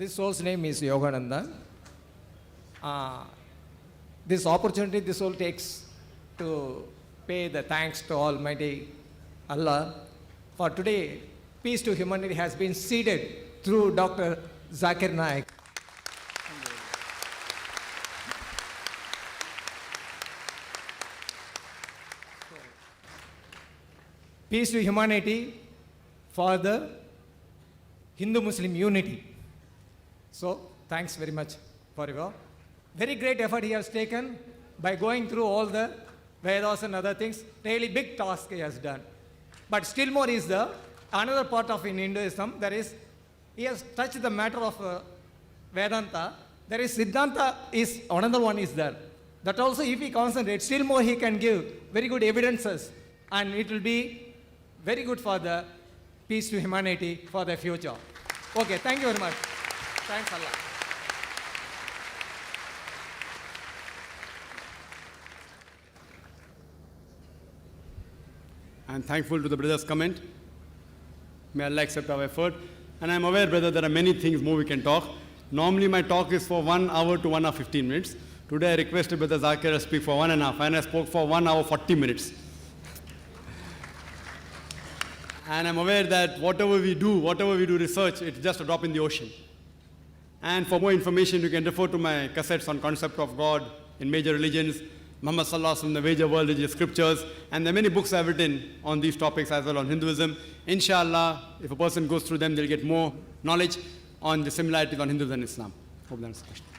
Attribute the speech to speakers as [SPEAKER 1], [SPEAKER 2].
[SPEAKER 1] This soul's name is Yogananda. This opportunity this soul takes to pay the thanks to Almighty Allah. For today, Peace to Humanity has been seeded through Dr. Zakir Naik. Peace to Humanity for the Hindu-Muslim unity. So, thanks very much for your very great effort he has taken by going through all the Vedas and other things. Really big task he has done. But still more is the another part of in Hinduism, there is, he has touched the matter of Vedanta. There is Siddhanta is, another one is there. That also if he concentrates, still more he can give very good evidences and it will be very good for the peace to humanity for the future. Okay, thank you very much. Thanks Allah.
[SPEAKER 2] I'm thankful to the brother's comment. May Allah accept our effort. And I'm aware, brother, there are many things more we can talk. Normally my talk is for 1 hour to 1 hour 15 minutes. Today I requested Brother Zakir to speak for 1.5 and I spoke for 1 hour 40 minutes. And I'm aware that whatever we do research, it's just a drop in the ocean. And for more information, you can refer to my cassettes on concept of God in major religions, Muhammad Sallallahu Alaihi Wasallam, the major world religious scriptures, and there are many books I've written on these topics as well on Hinduism. Inshallah, if a person goes through them, they'll get more knowledge on the similarities on Hinduism and Islam. Hope that answers the question.